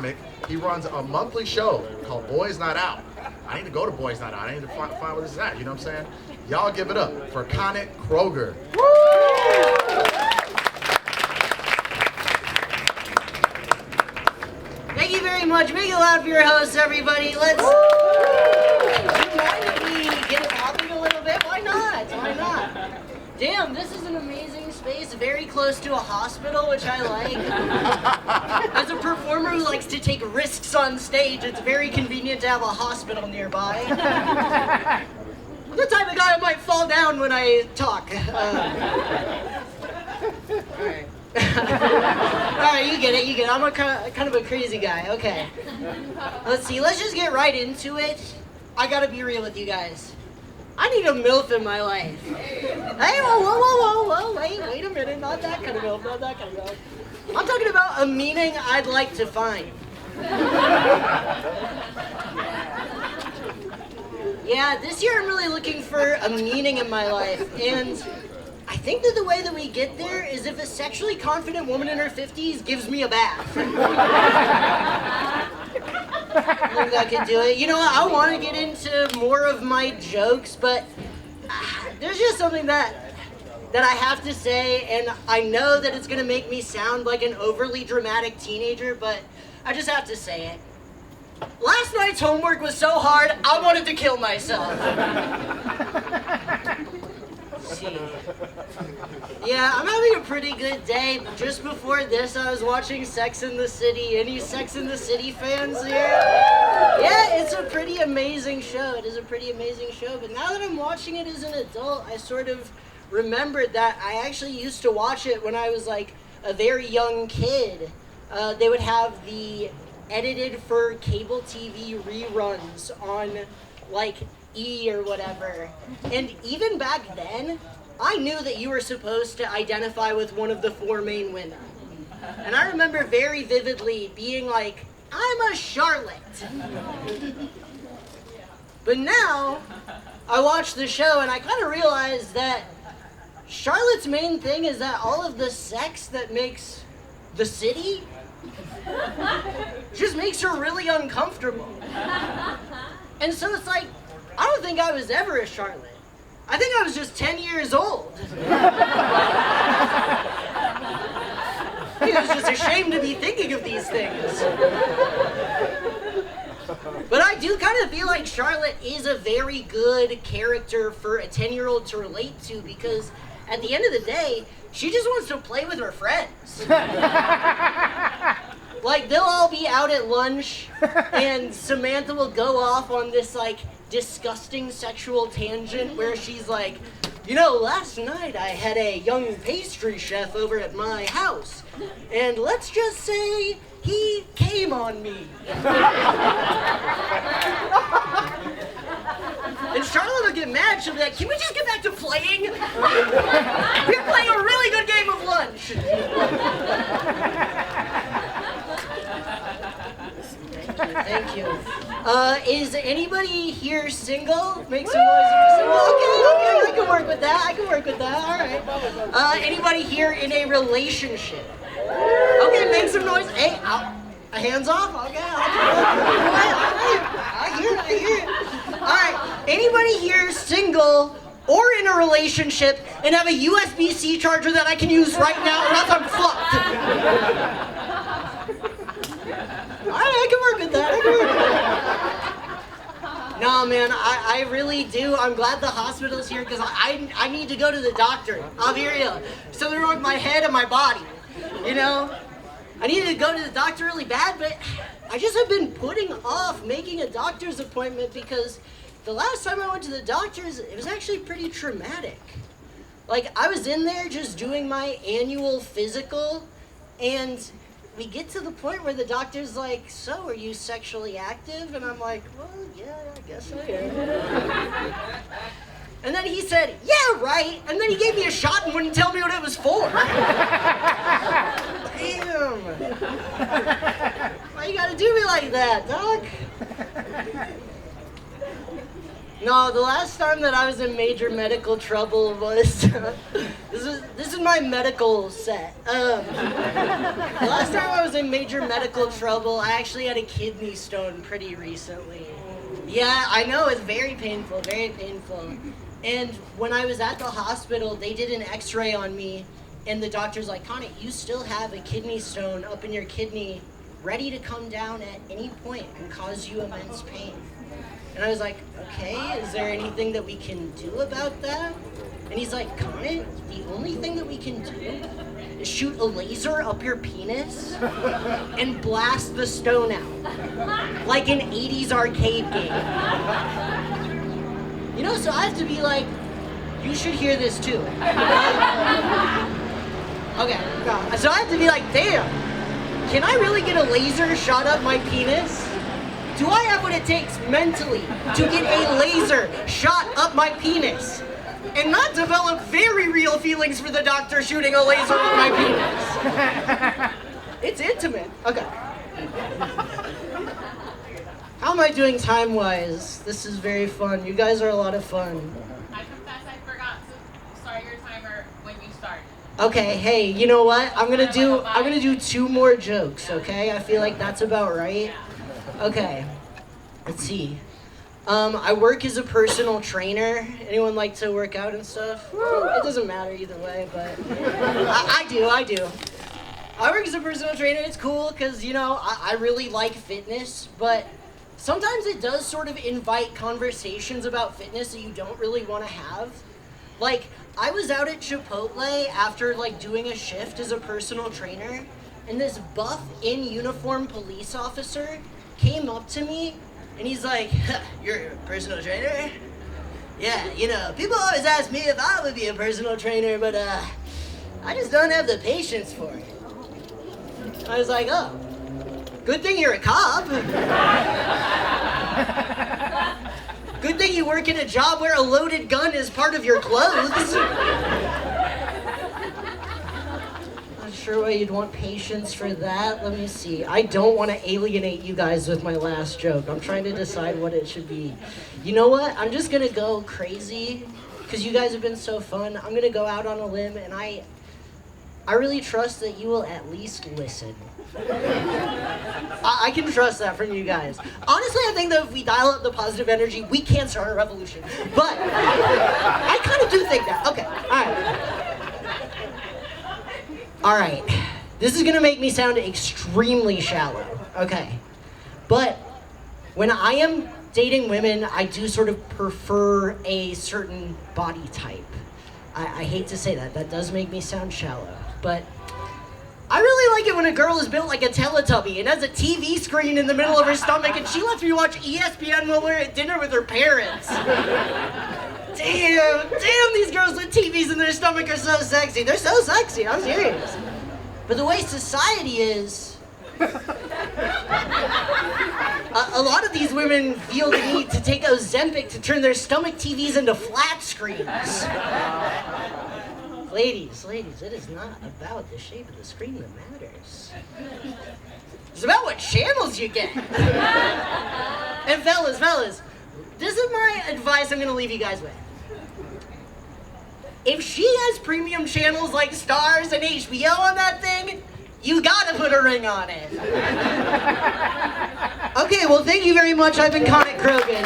comic. He runs a monthly show called Boys Not Out. I need to go to Boys Not Out. I need to find where this is at. You know what I'm saying? Y'all give it up for Connett Croghan. Thank you very much. Make it loud for your hosts, everybody. Let's. Do you mind if we get it popping a little bit? Why not? Why not? Damn, this is an amazing space, very close to a hospital, which I like. As a performer who likes to take risks on stage, it's very convenient to have a hospital nearby. I'm the type of guy who might fall down when I talk. Alright. Alright, you get it. I'm a kind of a crazy guy. Okay. Let's see, let's just get right into it. I gotta be real with you guys. I need a MILF in my life. Hey, whoa, wait a minute, not that kind of MILF, not that kind of MILF. I'm talking about a meaning I'd like to find. Yeah, this year I'm really looking for a meaning in my life, and I think that the way that we get there is if a sexually confident woman in her 50s gives me a bath. I think that could do it. You know what, I want to get into more of my jokes, but there's just something that I have to say, and I know that it's going to make me sound like an overly dramatic teenager, but I just have to say it. Last night's homework was so hard, I wanted to kill myself. Yeah, I'm having a pretty good day. Just before this, I was watching Sex and the City. Any Sex and the City fans here? Yeah, it's a pretty amazing show. It is a pretty amazing show. But now that I'm watching it as an adult, I sort of remembered that I actually used to watch it when I was like a very young kid. They would have the edited for cable TV reruns on like E or whatever. And even back then, I knew that you were supposed to identify with one of the four main women. And I remember very vividly being like, I'm a Charlotte. But now, I watch the show and I kind of realized that Charlotte's main thing is that all of the sex that makes the city just makes her really uncomfortable. And so it's like, I don't think I was ever a Charlotte. I think I was just 10 years old. I was just ashamed to be thinking of these things. But I do kind of feel like Charlotte is a very good character for a 10-year-old to relate to, because at the end of the day, she just wants to play with her friends. Like, they'll all be out at lunch, and Samantha will go off on this, like, disgusting sexual tangent where she's like, you know, last night I had a young pastry chef over at my house, and let's just say he came on me. And Charlotte will get mad. She'll be like, can we just get back to playing? We're playing a really good game of lunch. Thank you. Is anybody here single? Make some noise if you're single. Okay, I can work with that. All right. Anybody here in a relationship? Okay, make some noise. Hey, hands off. Okay. I hear it. All right. Anybody here single or in a relationship and have a USB-C charger that I can use right now, or else I'm fucked? I can work with that. No, man, I really do. I'm glad the hospital's here because I need to go to the doctor. I'll be real. Something wrong with my head and my body. You know? I needed to go to the doctor really bad, but I just have been putting off making a doctor's appointment because the last time I went to the doctor's, it was actually pretty traumatic. Like, I was in there just doing my annual physical, and we get to the point where the doctor's like, so, are you sexually active? And I'm like, well, yeah, I guess I am. And then he said, yeah, right. And then he gave me a shot and wouldn't tell me what it was for. Damn. Why you gotta do me like that, Doc? No, the last time that I was in major medical trouble was, this is my medical set. Last time I was in major medical trouble, I actually had a kidney stone pretty recently. Yeah, I know, it's very painful, very painful. And when I was at the hospital, they did an x-ray on me, and the doctor's like, Connett, you still have a kidney stone up in your kidney, ready to come down at any point and cause you immense pain. And I was like, okay, is there anything that we can do about that? And he's like, Connett, the only thing that we can do is shoot a laser up your penis and blast the stone out. Like an 80s arcade game. You know, so I have to be like, you should hear this too. Okay, so I have to be like, damn, can I really get a laser shot up my penis? Do I have what it takes mentally to get a laser shot up my penis and not develop very real feelings for the doctor shooting a laser up my penis? It's intimate. Okay. How am I doing time-wise? This is very fun. You guys are a lot of fun. I confess I forgot to start your timer when you start. Okay, hey, you know what? I'm gonna do 2 more jokes, okay? I feel like that's about right. Okay, let's see. I work as a personal trainer. Anyone like to work out and stuff? It doesn't matter either way, but I do. I work as a personal trainer. It's cool because, you know, I really like fitness, but sometimes it does sort of invite conversations about fitness that you don't really want to have. Like, I was out at Chipotle after, like, doing a shift as a personal trainer, and this buff in uniform police officer came up to me, and he's like, you're a personal trainer? Yeah, you know, people always ask me if I would be a personal trainer, but I just don't have the patience for it. I was like, oh, good thing you're a cop. Good thing you work in a job where a loaded gun is part of your clothes. Not sure why you'd want patience for that. Let me see. I don't want to alienate you guys with my last joke. I'm trying to decide what it should be. You know what? I'm just going to go crazy because you guys have been so fun. I'm going to go out on a limb, and I really trust that you will at least listen. I can trust that from you guys. Honestly, I think that if we dial up the positive energy, we can start a revolution. But I kind of do think that. Okay, all right. This is gonna make me sound extremely shallow. Okay, but when I am dating women, I do sort of prefer a certain body type. I hate to say that. That does make me sound shallow, but I really like it when a girl is built like a Teletubby and has a TV screen in the middle of her stomach and she lets me watch ESPN while we're at dinner with her parents. Damn, these girls with TVs in their stomach are so sexy. They're so sexy, I'm serious. But the way society is, a lot of these women feel the need to take Ozempic to turn their stomach TVs into flat screens. Ladies, it is not about the shape of the screen that matters. It's about what channels you get. And fellas, this is my advice I'm gonna leave you guys with. If she has premium channels like Stars and HBO on that thing, you gotta put a ring on it. Okay, well, thank you very much. I've been Connett Croghan.